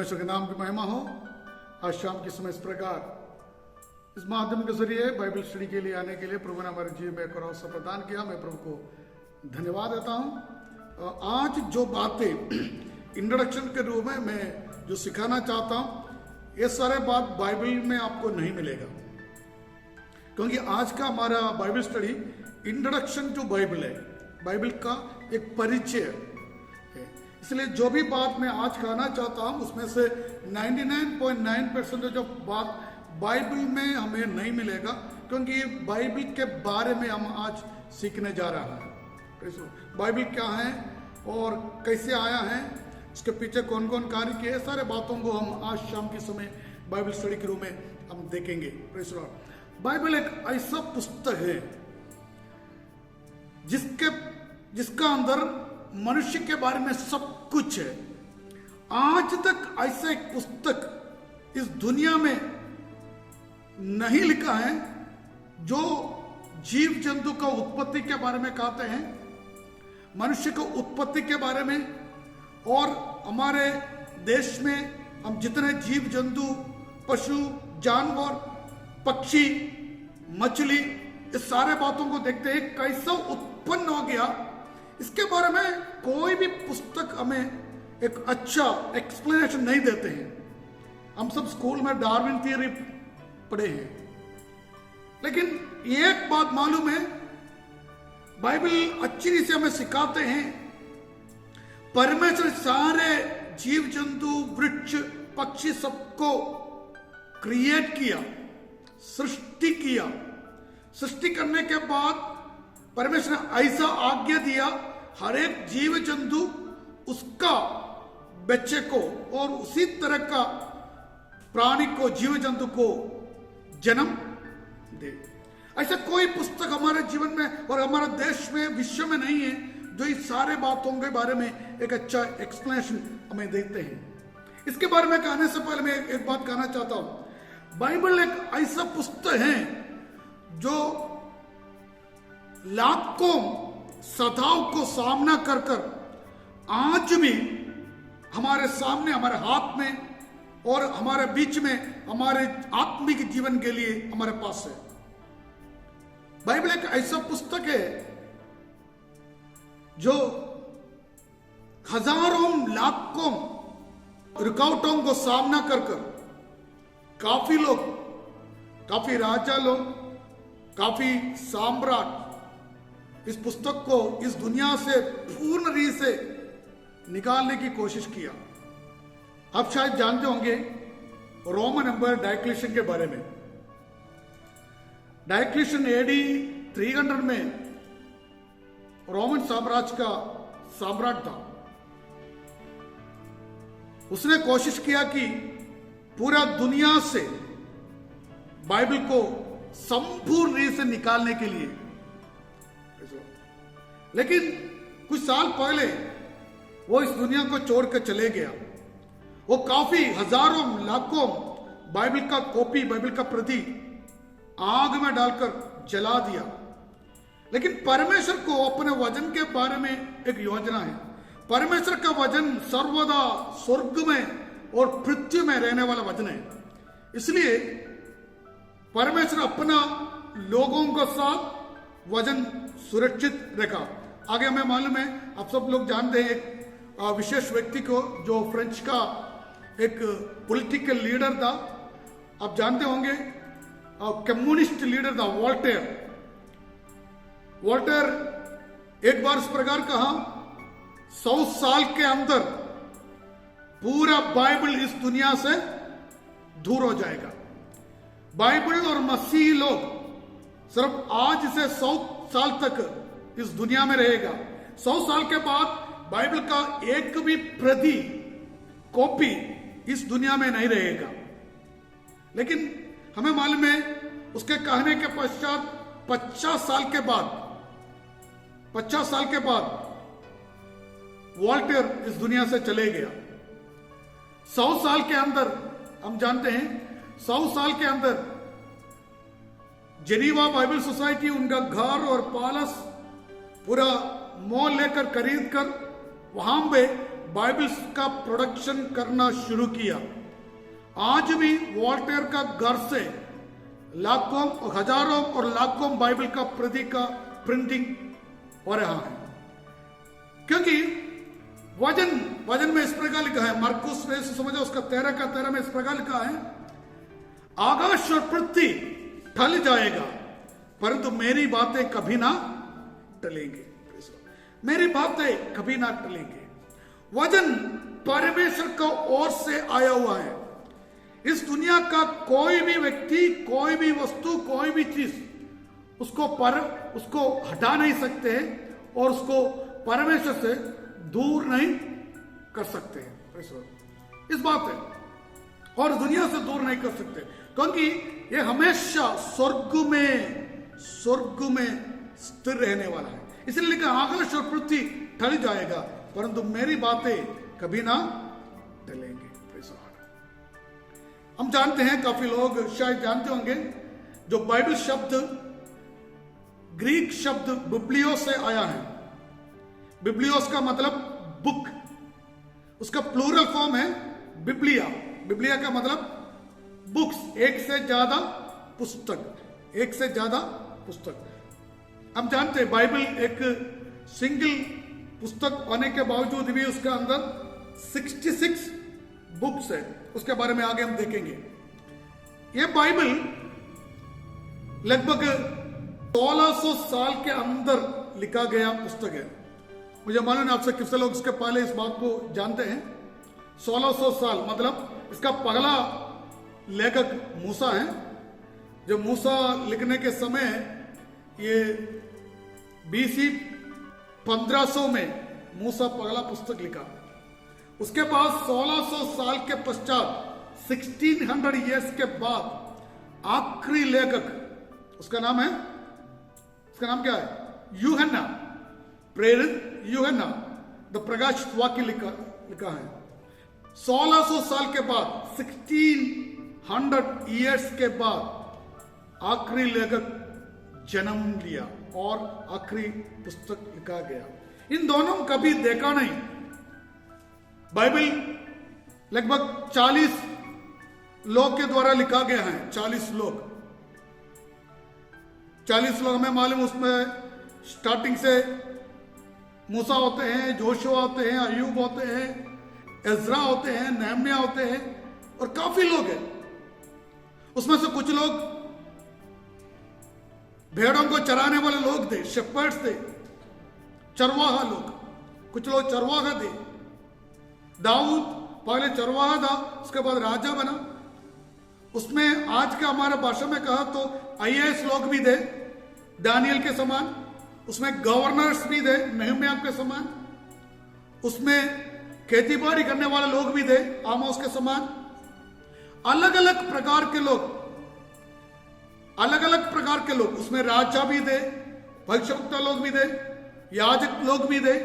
परमेश्वर के नाम की महिमा हो। आज शाम के समय इस प्रकार इस माध्यम के जरिए बाइबल स्टडी के लिए आने के लिए प्रभु ने हमारे जीवन में एक और अवसर प्रदान किया। मैं प्रभु को धन्यवाद देता हूँ। आज जो बातें इंट्रोडक्शन के रूप में मैं जो सिखाना चाहता हूँ, ये सारे बात बाइबल में आपको नहीं मिलेगा, क्योंकि आज का हमारा Bible study introduction to Bible है, बाइबल का एक परिचय है। इसलिए जो भी बात मैं आज कहना चाहता हूं उसमें से 99.9% जो बात बाइबल में हमें नहीं मिलेगा, क्योंकि बाइबल के बारे में हम आज सीखने जा रहे हैं। बाइबल क्या है और कैसे आया है, इसके पीछे कौन कौन कार्य किए, सारे बातों को हम आज शाम के समय बाइबल स्टडी के रूप में हम देखेंगे। बाइबल एक ऐसा पुस्तक है जिसका अंदर मनुष्य के बारे में सब कुछ है। आज तक ऐसा एक पुस्तक इस दुनिया में नहीं लिखा है जो जीव जंतु का उत्पत्ति के बारे में कहते हैं, मनुष्य को उत्पत्ति के बारे में, और हमारे देश में हम जितने जीव जंतु, पशु, जानवर, पक्षी, मछली, इस सारे बातों को देखते हैं कैसा उत्पन्न हो गया, इसके बारे में कोई भी पुस्तक हमें एक अच्छा एक्सप्लेनेशन नहीं देते हैं। हम सब स्कूल में डार्विन थियरी पढ़े हैं, लेकिन एक बात मालूम है, बाइबल अच्छी रीति से हमें सिखाते हैं परमेश्वर सारे जीव जंतु, वृक्ष, पक्षी सबको क्रिएट किया, सृष्टि किया। सृष्टि करने के बाद परमेश्वर ने ऐसा आज्ञा दिया, हर एक जीव जंतु उसका बच्चे को और उसी तरह का प्राणी को, जीव जंतु को जन्म दे। ऐसा कोई पुस्तक हमारे जीवन में और हमारे देश में, विश्व में नहीं है जो इस सारे बातों के बारे में एक अच्छा एक्सप्लेनेशन हमें देते हैं। इसके बारे में कहने से पहले मैं एक बात कहना चाहता हूं। बाइबल एक ऐसा पुस्तक है जो लाखों सदाओं को सामना कर आज भी हमारे सामने, हमारे हाथ में और हमारे बीच में, हमारे आत्मिक जीवन के लिए हमारे पास है। बाइबल एक ऐसा पुस्तक है जो हजारों लाखों रुकावटों को सामना कर काफी लोग, काफी राजा लोग, काफी सम्राट इस पुस्तक को इस दुनिया से पूर्ण रीति से निकालने की कोशिश किया। आप शायद जानते होंगे रोमन एम्पायर डायक्लिशियन के बारे में। डायक्लिशियन AD 300 में रोमन साम्राज्य का सम्राट था। उसने कोशिश किया कि पूरा दुनिया से बाइबल को संपूर्ण रीति से निकालने के लिए, लेकिन कुछ साल पहले वो इस दुनिया को छोड़कर चले गया। वो काफी हजारों लाखों बाइबल का कॉपी, बाइबल का प्रति आग में डालकर जला दिया। लेकिन परमेश्वर को अपने वचन के बारे में एक योजना है। परमेश्वर का वचन सर्वदा स्वर्ग में और पृथ्वी में रहने वाला वचन है। इसलिए परमेश्वर अपना लोगों के साथ वचन सुरक्षित रखा। आगे हमें मालूम है, आप सब लोग जानते हैं एक विशेष व्यक्ति को जो फ्रेंच का एक पॉलिटिकल लीडर था। आप जानते होंगे कम्युनिस्ट लीडर था वोल्टेयर। वोल्टेयर एक बार इस प्रकार कहा, 100 साल के अंदर पूरा बाइबल इस दुनिया से दूर हो जाएगा। बाइबल और मसीही लोग सिर्फ आज से 100 साल तक इस दुनिया में रहेगा। 100 साल के बाद बाइबल का एक भी प्रति कॉपी इस दुनिया में नहीं रहेगा। लेकिन हमें मालूम है उसके कहने के पश्चात 50 साल के बाद वोल्टेयर इस दुनिया से चले गया। 100 साल के अंदर हम जानते हैं, 100 साल के अंदर जेनीवा बाइबल सोसाइटी उनका घर और पैलेस पूरा मोल लेकर खरीद कर वहां पे बाइबल्स का प्रोडक्शन करना शुरू किया। आज भी वॉल्टेयर का घर से लाखों, हजारों और लाखों बाइबल का प्रति का प्रिंटिंग हो रहा है, क्योंकि वजन में इस प्रकार लिखा है, मरकुस ने समझा उसका 13 का 13 में इस प्रकार लिखा है, आकाश और पृथ्वी टल जाएगा परंतु मेरी बातें कभी ना टलेंगे। मेरी बातें कभी ना टलेंगे। वजन परमेश्वर का ओर से आया हुआ है। इस दुनिया का कोई भी व्यक्ति, कोई भी वस्तु, कोई भी चीज उसको हटा नहीं सकते और उसको परमेश्वर से दूर नहीं कर सकते हैं। इस बात है, और दुनिया से दूर नहीं कर सकते, क्योंकि ये हमेशा स्वर्ग में स्थिर रहने वाला है। इसलिए लिखा आकाश और पृथ्वी टल जाएगा परंतु मेरी बातें कभी ना टलेंगे। हम जानते हैं, काफी लोग शायद जानते होंगे, जो बाइबल शब्द ग्रीक शब्द बिब्लियोस से आया है। बिब्लियोस का मतलब बुक, उसका प्लूरल फॉर्म है बिब्लिया। बिब्लिया का मतलब बुक्स, एक से ज्यादा पुस्तक। हम जानते हैं बाइबल एक सिंगल पुस्तक होने के बावजूद भी उसके अंदर 66 बुक्स है। उसके बारे में आगे हम देखेंगे। यह बाइबल लगभग 1600 साल के अंदर लिखा गया पुस्तक है। मुझे मालूम है आपसे कितने लोग इसके पहले इस बात को जानते हैं। 1600 साल मतलब इसका पहला लेखक मूसा है। जब मूसा लिखने के समय ये BC 1500 में मूसा पहला पुस्तक लिखा। उसके बाद 1600 साल के पश्चात 1600 ईयर्स के बाद आखिरी लेखक, उसका नाम क्या है? यूहन्ना, प्रेरित यूहन्ना, द प्रकाशित वाक्य लिखा है। 1600 साल के बाद 1600 ईयर्स के बाद आखिरी लेखक जन्म लिया और आखिरी पुस्तक लिखा गया। इन दोनों को कभी देखा नहीं। बाइबल लगभग 40 लोग के द्वारा लिखा गया है। 40 लोग हमें मालूम। उसमें स्टार्टिंग से मूसा होते हैं, जोशुआ होते हैं, अय्यूब होते हैं, एज्रा होते हैं, नहम्याह होते हैं और काफी लोग हैं। उसमें से कुछ लोग भेड़ों को चराने वाले लोग थे, शेपर्ड्स थे, चरवाहा लोग। कुछ लोग चरवाहा थे। दाऊद पहले चरवाहा था, उसके बाद राजा बना। उसमें आज का हमारा भाषा में कहा तो IAS लोग भी थे, दानियल के समान। उसमें गवर्नर्स भी थे, नहम्याह के समान। उसमें खेतीबाड़ी करने वाले लोग भी थे, आमोस के समान। अलग अलग प्रकार के लोग उसमें राजा भी थे, भविष्यवक्ता लोग भी थे, याजक लोग भी थे।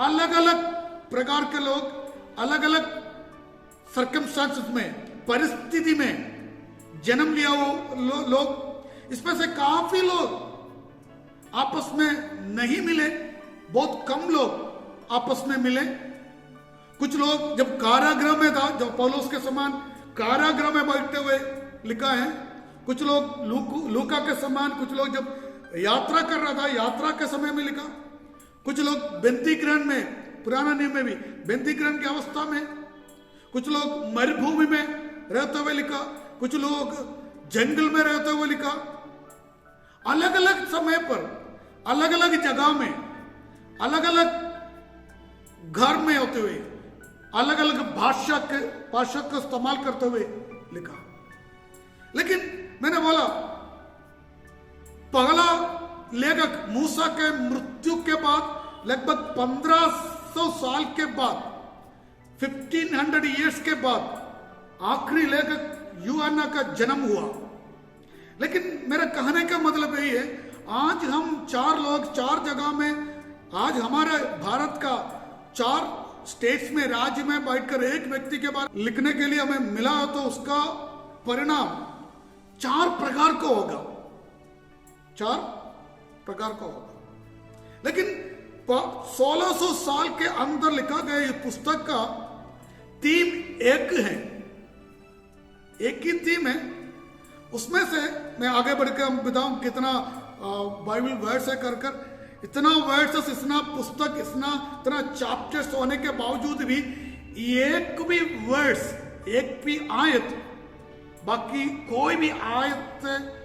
अलग अलग प्रकार के लोग अलग अलग सर्कमस्टांसेस में, परिस्थिति में जन्म लिया वो लोग। इसमें से काफी लोग आपस में नहीं मिले, बहुत कम लोग आपस में मिले। कुछ लोग जब कारागृह में था, जब पौलुस के समान कारागृह में बैठते हुए लिखा है। कुछ लोग लूका के समान, कुछ लोग जब यात्रा कर रहा था, यात्रा के समय में लिखा। कुछ लोग बेंती ग्रहण में, पुराना नियम में भी बेंती ग्रहण की अवस्था में। कुछ लोग मरुभूमि में रहते हुए लिखा, कुछ लोग जंगल में रहते हुए लिखा। अलग अलग समय पर, अलग अलग जगह में, अलग अलग घर में होते हुए, अलग अलग भाषा का इस्तेमाल करते हुए लिखा। लेकिन मैंने बोला पहला लेखक मूसा के मृत्यु के बाद लगभग 1500 साल के बाद, 1500 ईयर्स के बाद आखिरी लेखक यूहन्ना का जन्म हुआ। लेकिन मेरा कहने का मतलब यही है, आज हम 4 लोग 4 जगह में, आज हमारे भारत का 4 स्टेट्स में, राज्य में बैठकर एक व्यक्ति के बारे लिखने के लिए हमें मिला, तो उसका परिणाम 4 प्रकार का होगा। लेकिन 1600 साल के अंदर लिखा गया इस पुस्तक का थीम एक है, एक ही थीम है। उसमें से मैं आगे बढ़कर हम बताऊं कितना बाइबल वर्ड्स है कर इतना वर्ड्स, इतना पुस्तक, इतना चैप्टर्स होने के बावजूद भी एक भी वर्ड्स, एक भी आयत, बाकी कोई भी आयत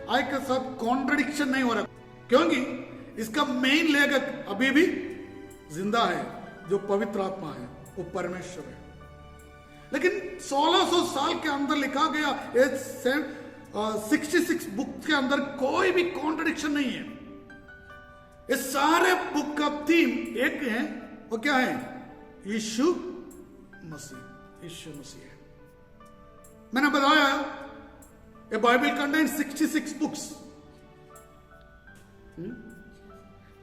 के साथ कॉन्ट्रडिक्शन नहीं हो रहा, क्योंकि इसका मेन लेखक अभी भी जिंदा है, जो पवित्र आत्मा है, वो परमेश्वर है। लेकिन 1600 साल के अंदर लिखा गया 66 बुक के अंदर कोई भी कॉन्ट्रडिक्शन नहीं है। ये सारे बुक का थीम एक है, वो क्या है? यीशु मसीह, यीशु मसीह है। मैंने बताया ये बाइबल कंटेन 66 बुक्स,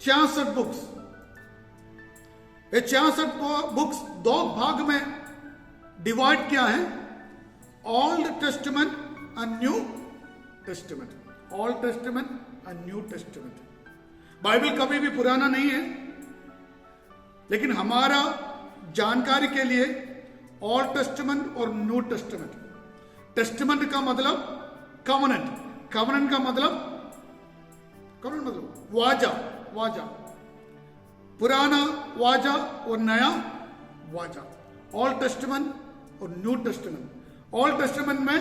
66 बुक्स। ये 66 बुक्स दो भाग में डिवाइड किया है, old testament and new testament. Old testament and new testament. Bible कभी भी पुराना नहीं है, लेकिन हमारा जानकारी के लिए ओल्ड टेस्टामेंट और न्यू टेस्टामेंट। टेस्टामेंट का मतलब कवनेंट, कवनेंट का मतलब वाजा, वाजा, पुराना वाजा और नया वाजा। ओल्ड टेस्टामेंट और न्यू टेस्टामेंट। ओल्ड टेस्टामेंट में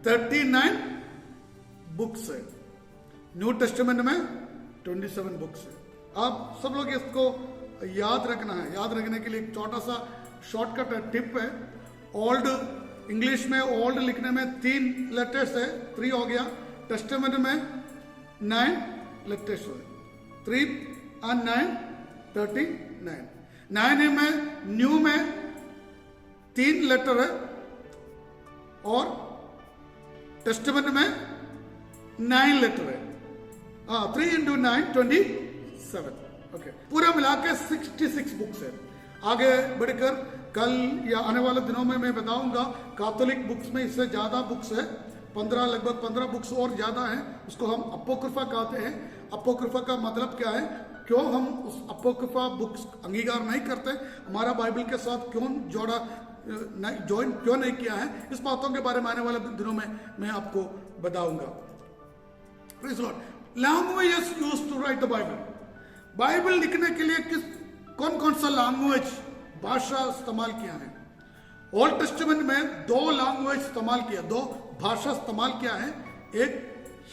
39 बुक्स है, न्यू टेस्टामेंट में 27 बुक्स है। आप सब लोग इसको याद रखना है। याद रखने के लिए एक छोटा सा शॉर्टकट टिप है। ओल्ड इंग्लिश में ओल्ड लिखने में 3 लेटर्स है, 3 हो गया। टेस्टामेंट में 9 लेटर्स है, 3 and 9 39। 9 में न्यू में 3 लेटर है, और टेस्टामेंट में 9 लेटर है। 3 into 9 27। ओके, पूरा मिला के 66 बुक्स है। आगे बढ़कर कल या आने वाले दिनों में मैं बताऊंगा, कैथोलिक बुक्स में इससे ज्यादा बुक्स है, 15, लगभग 15 बुक्स और ज्यादा है। उसको हम अपोक्रिफा कहते हैं। अपोक्रिफा का मतलब क्या है? क्यों हम उस अपोक्रिफा बुक्स अंगीकार नहीं करते, हमारा बाइबल के साथ क्यों ज्वाइन क्यों नहीं किया है, इस बातों के बारे में आने वाले दिनों में मैं आपको बताऊंगा। Praise Lord. Languages used to write the Bible. Bible लिखने के लिए कौन कौन सा लैंग्वेज, भाषा इस्तेमाल किया है? ओल्ड टेस्टामेंट में 2 लैंग्वेज इस्तेमाल किया, 2 भाषा इस्तेमाल किया है। एक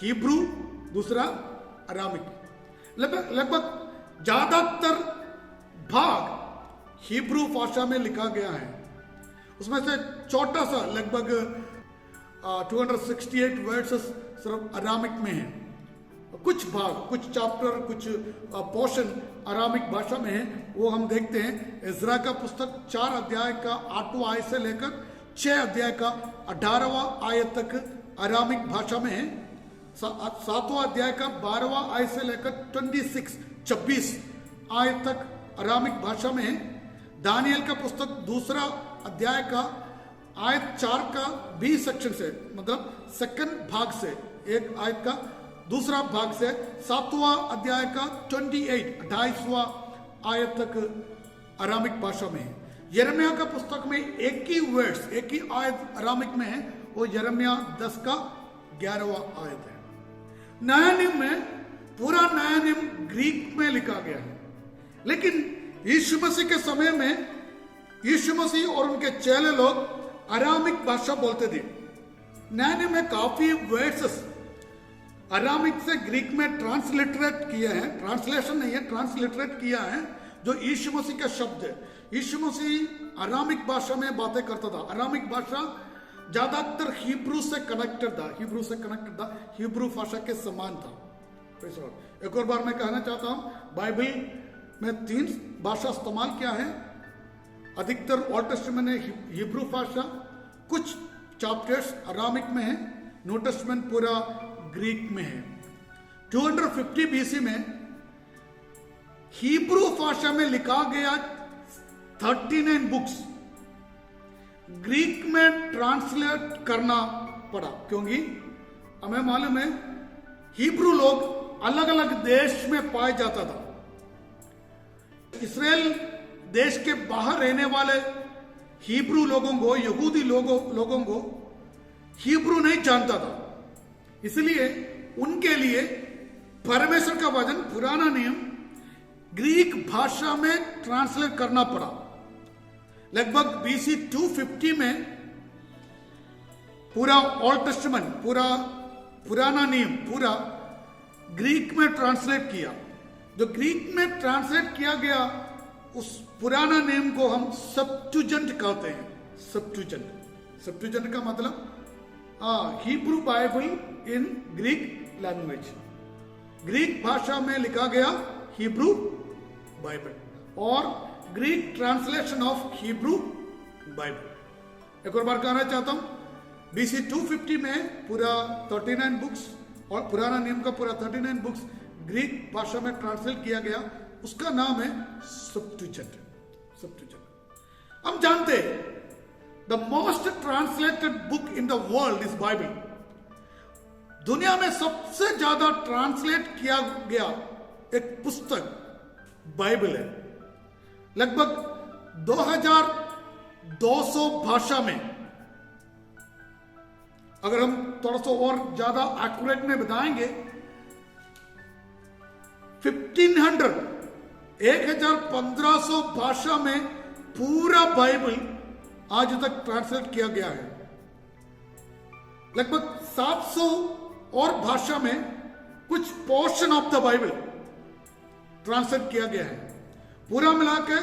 हिब्रू, दूसरा अरामिक। लगभग ज्यादातर भाग हिब्रू भाषा में लिखा गया है। उसमें से छोटा सा लगभग 268 वर्ड्स सिर्फ अरामिक में है। कुछ भाग, कुछ चैप्टर, कुछ पोर्शन अरामिक भाषा में है, वो हम देखते हैं। इज़रा का पुस्तक 4 अध्याय का 8वां आयत से लेकर 6 अध्याय का 18वां आयत तक अरामिक भाषा में है। 7वां अध्याय का 12वां आयत से लेकर 26 आयत तक अरामिक भाषा में है। दानियल का पुस्तक 2 अध्याय का आयत 4 का बी सेक्शन से, मतलब सेकंड भाग से, एक आयत का दूसरा भाग से 7वां अध्याय का 28वां आयत तक अरामिक भाषा में है। यिर्मयाह का पुस्तक में एक ही वर्ड्स, एक ही आयत अरामिक में है, वो यिर्मयाह 10 का 11वां आयत है। नया नियम में पूरा नया नियम ग्रीक में लिखा गया है, लेकिन यीशु मसीह के समय में यीशु मसीह और उनके चेले लोग अरामिक भाषा बोलते थे। नया नियम में काफी वर्ड्स अरामिक से ग्रीक में ट्रांसलिटरेट किए हैं, ट्रांसलेशन नहीं है, ट्रांसलिटरेट किया है, जो यीशु मसीह का शब्द है। यीशु मसीह अरामिक भाषा में बातें करता था। अरामिक भाषा ज्यादातर हिब्रू से कनेक्टेड था, हिब्रू भाषा के समान था। एक और बार मैं कहना चाहता हूं, बाइबल में 3 भाषा इस्तेमाल किया है। अधिकतर ओल्ड टेस्टामेंट में हिब्रू भाषा, कुछ चैप्टर्स अरामिक में है, न्यू टेस्टामेंट पूरा ग्रीक में है। 250 BC में हिब्रू भाषा में लिखा गया 39 बुक्स ग्रीक में ट्रांसलेट करना पड़ा, क्योंकि हमें मालूम है हिब्रू लोग अलग अलग देश में पाया जाता था। इसराइल देश के बाहर रहने वाले हिब्रू लोगों को, यहूदी लोगों को हिब्रू नहीं जानता था, इसलिए उनके लिए परमेश्वर का वचन, पुराना नियम ग्रीक भाषा में ट्रांसलेट करना पड़ा। लगभग बीसी 250 में पूरा ओल्ड टेस्टामेंट, पूरा पुराना नियम पूरा ग्रीक में ट्रांसलेट किया। जो ग्रीक में ट्रांसलेट किया गया उस पुराना नियम को हम सेप्टुजेंट कहते हैं। सेप्टुजेंट का मतलब Hebrew Bible in Greek language, Greek भाषा में लिखा गया हिब्रू बाइबल और Greek translation of Hebrew Bible. एक और बार कहना चाहता हूं, बीसी 250 में पूरा 39 बुक्स और पुराना नियम का पूरा 39 बुक्स ग्रीक भाषा में ट्रांसलेट किया गया, उसका नाम है सेप्टुजेंट। हम जानते हैं the most translated book in the world is Bible. दुनिया में सबसे ज्यादा ट्रांसलेट किया गया एक पुस्तक बाइबल है। लगभग 2200 भाषा में, अगर हम थोड़ा सा और ज्यादा एक्यूरेट में बताएंगे, 1500 भाषा में पूरा बाइबल आज तक ट्रांसलेट किया गया है। लगभग 700 और भाषा में कुछ portion of the Bible translate किया गया है। पूरा मिलाकर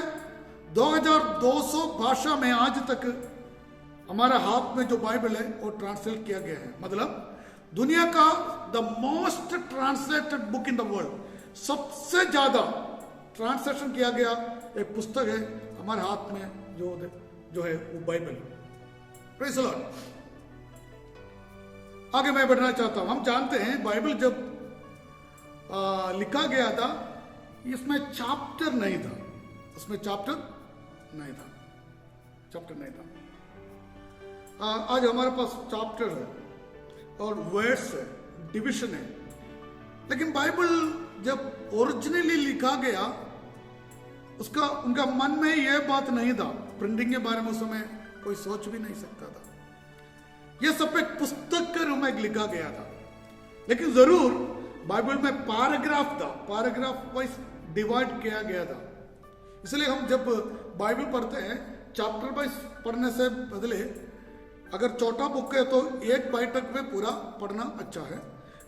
2200 भाषा में आज तक हमारा हाथ में जो बाइबल है वो ट्रांसलेट किया गया है। मतलब दुनिया का the most translated book in the world, सबसे ज्यादा ट्रांसलेशन किया गया एक पुस्तक है हमारे हाथ में जो है वो बाइबल। Praise the Lord. आगे मैं बढ़ना चाहता हूं। हम जानते हैं बाइबल जब लिखा गया था, इसमें चैप्टर नहीं था, चैप्टर नहीं था। आज हमारे पास चैप्टर है और वर्ड्स है, डिविजन है, लेकिन बाइबल जब ओरिजिनली लिखा गया उनका मन में यह बात नहीं था। प्रिंटिंग के बारे में उस समय कोई सोच भी नहीं सकता था। यह सब एक पुस्तक के रूप में लिखा गया था, लेकिन जरूर बाइबल में पैराग्राफ था, पैराग्राफ वाइज डिवाइड किया गया था। इसलिए हम जब बाइबल पढ़ते हैं चैप्टर वाइज पढ़ने से बदले अगर छोटा बुक है तो एक बैठक में पूरा पढ़ना अच्छा है,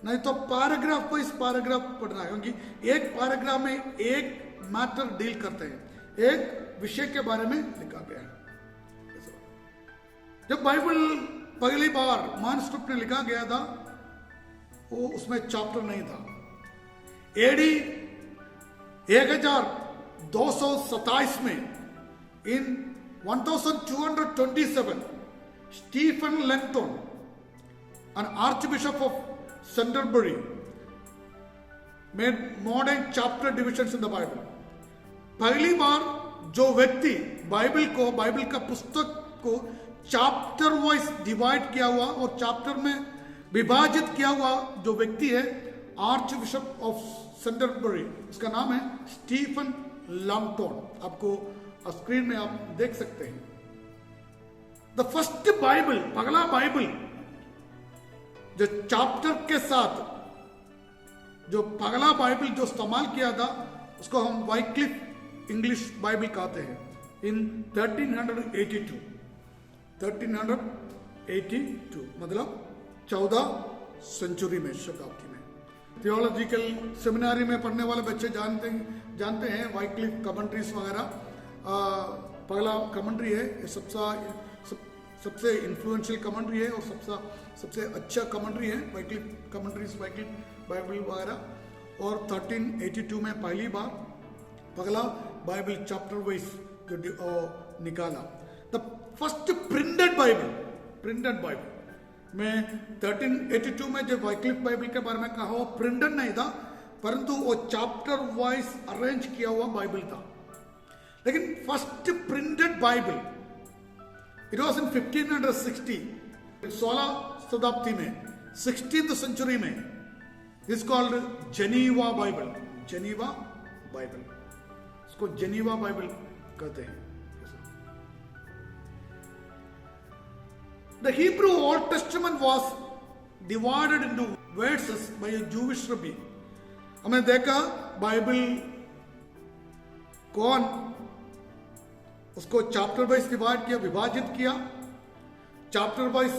नहीं तो पैराग्राफ वाइज पैराग्राफ पढ़ना है, क्योंकि एक पैराग्राफ में एक मैटर डील करते हैं, एक विषय के बारे में लिखा गया है। जब बाइबल पहली बार मैन्युस्क्रिप्ट में लिखा गया था वो उसमें चैप्टर नहीं था। एडी 1227 में इन 1227 Stephen Langton, an archbishop of Canterbury, made modern chapter divisions in the Bible. पहली बार जो व्यक्ति बाइबल का पुस्तक को चैप्टर वाइज डिवाइड किया हुआ और चैप्टर में विभाजित किया हुआ जो व्यक्ति है, आर्च बिशप ऑफ सेंटरबरी, उसका नाम है स्टीफन लैंगटन। आपको स्क्रीन में आप देख सकते हैं। द फर्स्ट बाइबल, पहला बाइबल जो चैप्टर के साथ, जो पहला बाइबल जो इस्तेमाल किया था उसको हम वाइक्लिफ इंग्लिश बाइबल कहते हैं। इन 1382 मतलब 14 सेंचुरी में, शताब्दी में। थियोलॉजिकल सेमिनारी में पढ़ने वाले बच्चे जानते हैं वाइक्लिफ कमेंट्रीज वगैरह। पहला कमेंट्री है, सबसे इन्फ्लुएंशियल कमेंट्री है और सबसे अच्छा कमेंट्री है वाइक्लिफ कमेंट्रीज, वाइक्लिफ बाइबल वगैरह। और 1382 में पहली बार पहला बाइबल चैप्टर वाइज जो निकाला। द फर्स्ट प्रिंटेड बाइबल में 1382 में जब वाइक्लिफ बाइबल के बारे में कहा, वो प्रिंटेड नहीं था परंतु वो चैप्टर वाइज अरेंज किया हुआ बाइबल था। लेकिन first printed Bible it was in 1560, 16 शताब्दी में, 16th सेंचुरी में। Is called Geneva Bible. इसको जेनीवा बाइबल कहते हैं। The Hebrew Old Testament was divided into verses by a Jewish rabbi. हमने देखा बाइबल कौन उसको चैप्टर वाइज डिवाइड किया, विभाजित किया। चैप्टर वाइज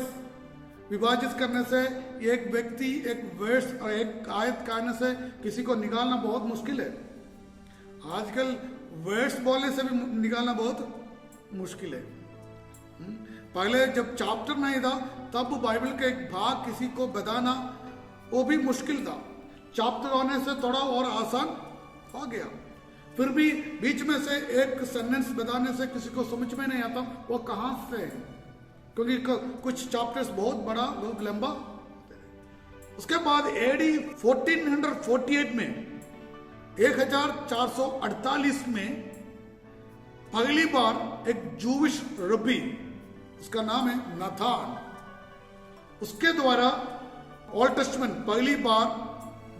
विभाजित करने से एक व्यक्ति एक वर्स और एक आयत कहने से किसी को निकालना बहुत मुश्किल है। आजकल वर्स बोलने से भी निकालना बहुत मुश्किल है। पहले जब चैप्टर नहीं था तब बाइबल का एक भाग किसी को बताना वो भी मुश्किल था। चैप्टर होने से थोड़ा और आसान हो गया। फिर भी बीच में से एक सेंटेंस बताने से किसी को समझ में नहीं आता वो कहां से है, क्योंकि कुछ चैप्टर्स बहुत बड़ा बहुत लंबा। उसके बाद एडी 1448 में 1448 में पहली बार एक जूविश रबी, उसका नाम है नाथान, उसके द्वारा ओल्ड टेस्टमेंट पहली बार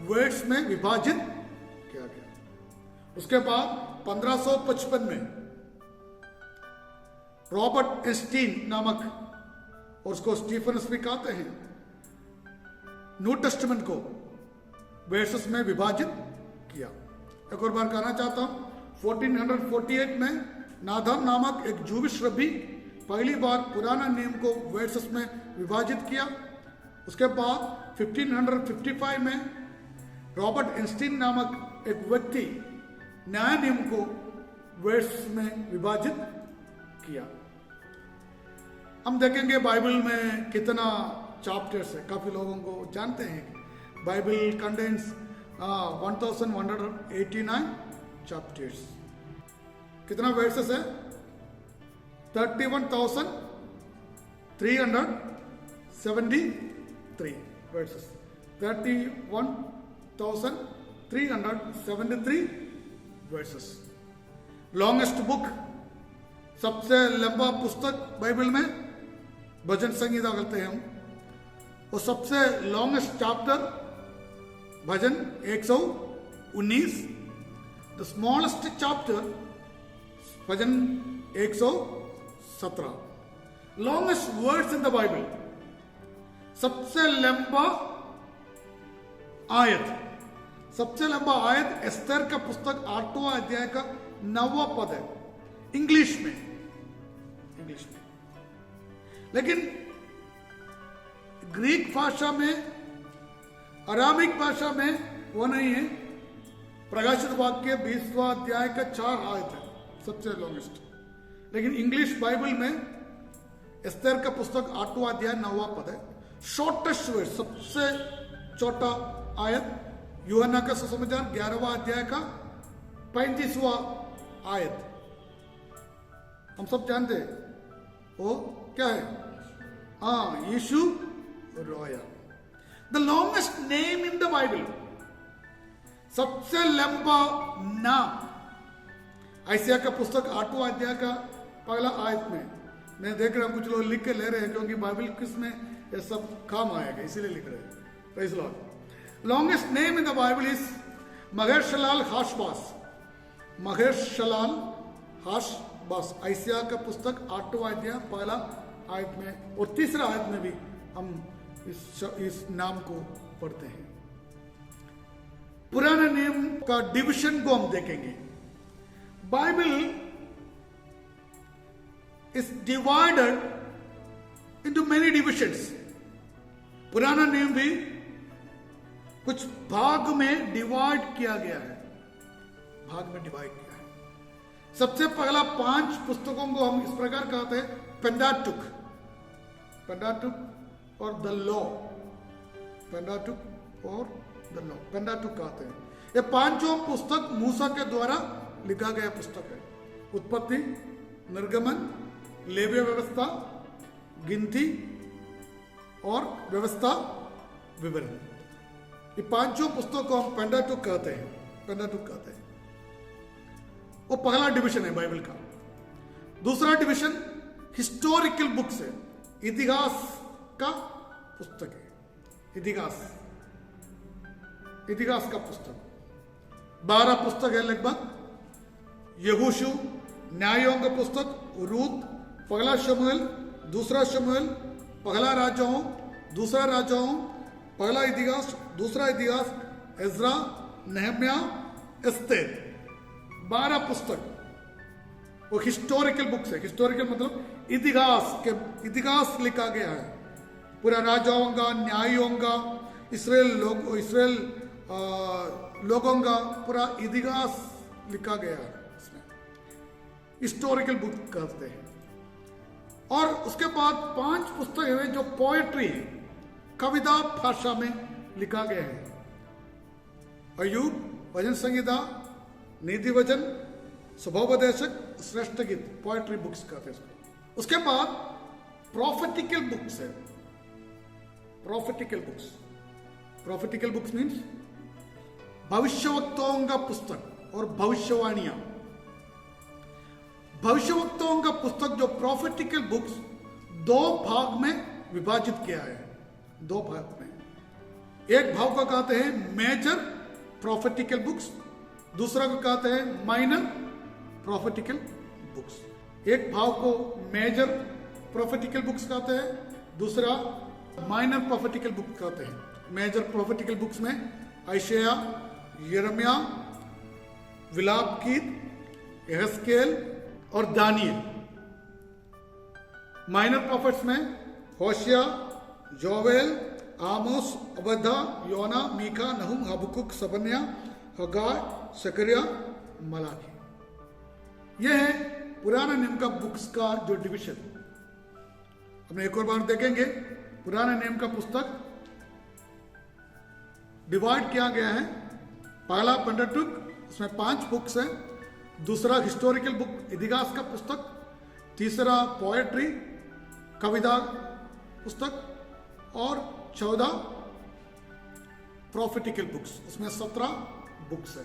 वर्ड्स में विभाजित किया गया। उसके बाद 1555 में रॉबर्ट एस्टीन नामक, और उसको स्टीफनस भी कहते हैं, न्यू टेस्टमेंट को वर्सेस में विभाजित किया। एक और बार कहना चाहता हूं, 1448 में नाथान नामक एक जूविश रबी पहली बार पुराना नियम को वर्सेस में विभाजित किया। उसके बाद 1555 में रॉबर्ट एस्टीन नामक एक व्यक्ति न्याय नियम को वर्स में विभाजित किया। हम देखेंगे बाइबल में कितना चैप्टर्स है। काफी लोगों को जानते हैं बाइबल कंटेन्स 1189 चैप्टर्स। कितना वर्सेस है? 31,373 verses. 31,373 verses. लॉन्गेस्ट बुक, सबसे लंबा पुस्तक बाइबल में भजन संहिता कहते हैं हम। और सबसे longest chapter bhajan 119। The smallest chapter bhajan 117। Longest words in the Bible, सबसे लंबा आयत, सबसे लंबा आयत एस्तर का पुस्तक 8वां अध्याय का 9वां पद है, इंग्लिश में। लेकिन ग्रीक भाषा में, अरामिक भाषा में वो नहीं है। प्रकाशित वाक्य 20वां अध्याय का 4 आयत है सबसे लॉन्गेस्ट। लेकिन इंग्लिश बाइबल में एस्तर का पुस्तक 8वां अध्याय 9वां पद है। शॉर्टेस्ट वर्ड, सबसे छोटा आयत यूहन्ना का सुसमाचार 11वां अध्याय का 35वां आयत। हम सब जानते हैं वो क्या है? यीशु रोया। The longest name in the Bible, सबसे लंबा नाम, आयसिया का पुस्तक 8वां अध्याय का पहला आयत में। मैं देख रहा हूं कुछ लोग लिख के ले रहे हैं, क्योंकि बाइबल किस में ये सब काम आएगा इसीलिए लिख रहे हैं। Praise Lord. Longest name in the Bible is Mahershalal Hashbaz. Mahershalal Hashbaz, Isaiah का पुस्तक 8वां अध्याय पहला आयत में और तीसरा आयत में भी हम इस नाम को पढ़ते हैं। पुराने नियम का डिवीजन को हम देखेंगे। Bible is divided into many divisions. पुराना नियम भी कुछ भाग में डिवाइड किया गया है, सबसे पहला 5 पुस्तकों को हम इस प्रकार कहते हैं पेंटाटुक और द लॉ। पेंटाटुक कहते हैं। ये 5 पुस्तक मूसा के द्वारा लिखा गया पुस्तक है। उत्पत्ति, निर्गमन, लेवीय व्यवस्था, गिनती और व्यवस्था विवरण। ये 5 पुस्तकों को हम पेंटाटुक कहते हैं। वो पहला डिवीजन है बाइबल का। दूसरा डिवीजन हिस्टोरिकल बुक्स है, इतिहास का पुस्तक है। इतिहास का पुस्तक 12 पुस्तक है लगभग। यहोशू, न्यायों का पुस्तक, रूत, पहला शमूएल, दूसरा शमूएल, पहला राजाओं, दूसरा राजाओं, पहला इतिहास, दूसरा इतिहास, एज्रा, नेहम्या, एस्तेर। 12 पुस्तक वो हिस्टोरिकल बुक्स है। हिस्टोरिकल मतलब इतिहास लिखा गया है। पूरा राजाओं का, न्यायों का, इसराइल लोगों का पूरा इतिहास लिखा गया है। इसमें हिस्टोरिकल बुक कहते हैं। और उसके बाद 5 पुस्तक है जो पोएट्री है, कविता भाषा में लिखा गया है। अयूब, भजन संहिता, नीति वचन, स्वभावोपदेशक, श्रेष्ठ गीत, पोएट्री बुक्स कहते हैं इसको। उसके बाद प्रोफेटिकल बुक्स है। प्रोफेटिकल बुक्स मीन्स भविष्यवक्ताओं का पुस्तक और भविष्यवाणियां। भविष्यवक्ताओं का पुस्तक जो प्रोफेटिकल बुक्स 2 भाग में विभाजित किया है। 2 भाग में, एक भाग को कहते हैं मेजर प्रोफेटिकल बुक्स, दूसरा को कहते हैं माइनर प्रोफेटिकल बुक्स। एक भाग को मेजर प्रोफेटिकल बुक्स कहते हैं, दूसरा माइनर प्रोफेटिकल बुक कहते हैं। मेजर प्रोफेटिकल बुक्स में यशायाह, यिर्मयाह, विलाप गीत, यहेजकेल और दानियल। माइनर प्रोफेट्स में होशिया, जोवेल, आमोस, अबद्दा, योना, मीका, नहूम, हबक्कुक, सबन्या, हगाय, सकरिया, मलाकी। यह है पुराने नियम का बुक्स का जो डिविजन। हम एक और बार देखेंगे। पुराने नियम का पुस्तक डिवाइड किया गया है। पहला पेंटाटुक, उसमें 5 बुक्स है। दूसरा हिस्टोरिकल बुक, इतिहास का पुस्तक। तीसरा पोएट्री, कविता पुस्तक। और 14 प्रोफेटिकल बुक्स, उसमें 17 बुक्स है।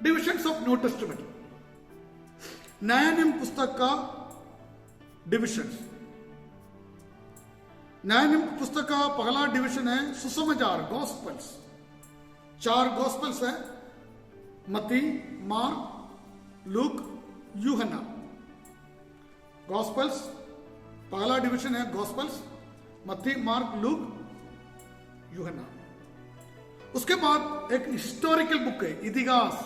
डिविजन्स ऑफ न्यू टेस्टामेंट, नया नियम पुस्तक का डिविजन्स। नया नियम पुस्तक का पहला डिवीजन है सुसमाचार, गॉस्पेल्स। 4 गॉस्पेल्स है, मत्ती, मार्क, लूक, यूहन्ना। गॉस्पेल्स पहला डिवीजन है, गॉस्पेल्स, मत्ती, मार्क, लूक, यूहन्ना। उसके बाद एक हिस्टोरिकल बुक है, इतिहास।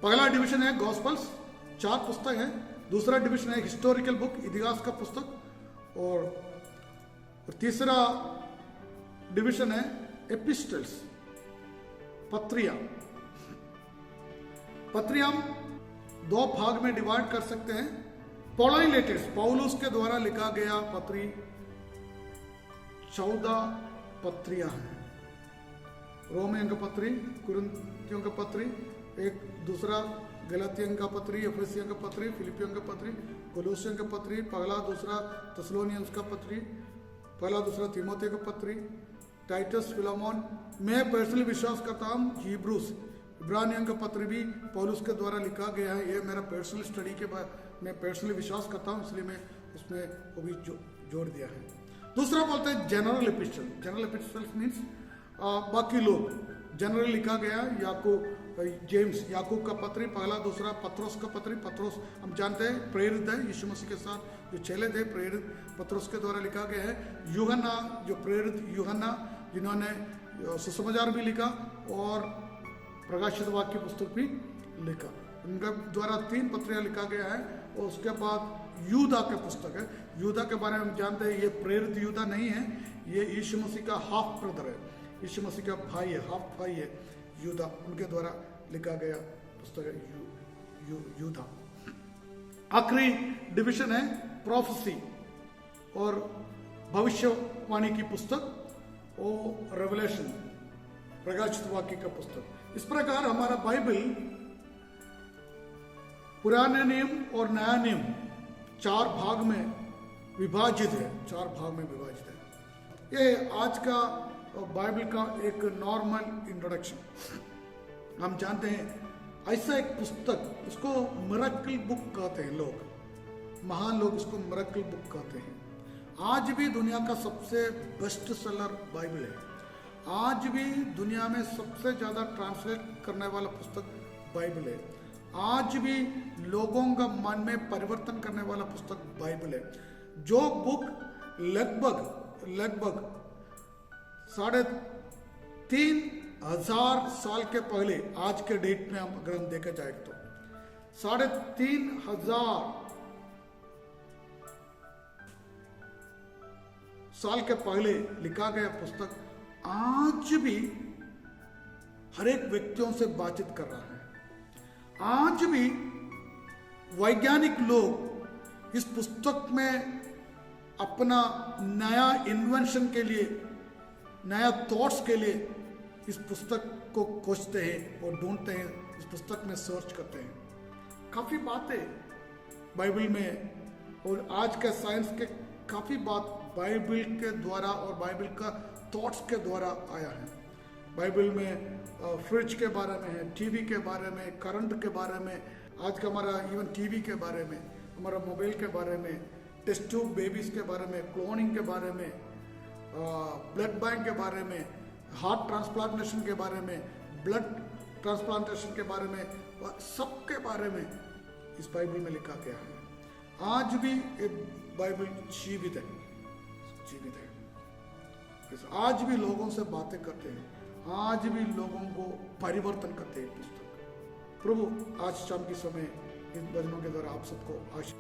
पहला डिवीजन है गॉस्पेल्स, 4 पुस्तक है। दूसरा डिवीजन है हिस्टोरिकल बुक, इतिहास का पुस्तक। और तीसरा डिवीजन है एपिस्टल्स, पत्रियां। पत्रियां 2 भाग में डिवाइड कर सकते हैं। पौलाई लेटर्स, पौलुस के द्वारा लिखा गया पत्री, 14 पत्रियां हैं। रोमियों का पत्री, कुरिन्थियों का पत्री, एक दूसरा गलातियों का पत्री, एफेसियों का पत्री, फिलिपियों का पत्री, कोलोसियों का पत्री, पहला दूसरा थेसलोनियंस का पत्री, पहला दूसरा तीमोथी का पत्री, टाइटस, फिलेमोन। मैं पर्सनली विश्वास करता हूँ हिब्रूस, इब्रानियों का पत्र भी पौलुस के द्वारा लिखा गया है। ये मेरा पर्सनल स्टडी के बाद मैं पर्सनली विश्वास करता हूँ, इसलिए मैं उसमें वो भी जोड़ दिया है। दूसरा बोलते हैं general epistle. General epistle means बाकी लोग, जनरल लिखा गया। याकूब, जेम्स, याकूब का पत्री, पहला दूसरा पत्रोस का पत्री। पत्रोस हम जानते हैं प्रेरित है, यीशु मसीह के साथ जो चेले थे, प्रेरित पत्रोस के द्वारा लिखा गया है। यूहन्ना, जो प्रेरित यूहन्ना, जिन्होंने सुसमाचार भी लिखा और प्रकाशित वाक्य पुस्तक भी लिखा, उनके द्वारा 3 पत्रियां लिखा गया है। और उसके बाद यूदा के पुस्तक है। यूदा के बारे में हम जानते हैं, ये प्रेरित यूदा नहीं है, ये यीशु मसीह का हाफ ब्रदर है, यीशु मसीह का भाई है, हाफ भाई है यूदा। उनके द्वारा लिखा गया पुस्तक है यूदा। आखिरी डिवीजन है प्रोफेसी और भविष्यवाणी की पुस्तक और रेवलेशन, प्रकाशित वाक्य का पुस्तक। इस प्रकार हमारा बाइबल पुराने नियम और नया नियम 4 भाग में विभाजित है। 4 भाग में विभाजित है। ये आज का बाइबल का एक नॉर्मल इंट्रोडक्शन। हम जानते हैं ऐसा एक पुस्तक, इसको मिरेकल बुक कहते हैं लोग, महान लोग इसको मिरेकल बुक कहते हैं। आज भी दुनिया का सबसे बेस्ट सेलर बाइबल है। आज भी दुनिया में सबसे ज़्यादा ट्रांसलेट करने वाला पुस्तक बाइबल है। आज भी लोगों का मन में परिवर्तन करने वाला पुस्तक बाइबल है। जो बुक लगभग 3,500 साल के पहले, आज के डेट में हम अगर हम देखा जाए तो 3,500 साल के पहले लिखा गया पुस्तक आज भी हर एक व्यक्तियों से बातचीत कर रहा है। आज भी वैज्ञानिक लोग इस पुस्तक में अपना नया इन्वेंशन के लिए, नया थॉट्स के लिए इस पुस्तक को खोजते हैं और ढूंढते हैं, इस पुस्तक में सर्च करते हैं। काफ़ी बातें बाइबल में और आज के साइंस के काफ़ी बात बाइबल के द्वारा और बाइबल का थॉट्स के द्वारा आया है। बाइबल में फ्रिज के बारे में है, टीवी के बारे में, करंट के बारे में, आज का हमारा इवन टीवी के बारे में, हमारा मोबाइल के बारे में, टेस्ट ट्यूब बेबीज के बारे में, क्लोनिंग के बारे में, ब्लड बैंक के बारे में, हार्ट ट्रांसप्लांटेशन के बारे में, ब्लड ट्रांसप्लांटेशन के बारे में, सब के बारे में इस बाइबल में लिखा गया है। आज भी ये बाइबल जीवित है। आज भी लोगों से बातें करते हैं, आज भी लोगों को परिवर्तन करते हैं पुस्तक। प्रभु आज शाम के समय इन वचनों के द्वारा आप सबको आशीष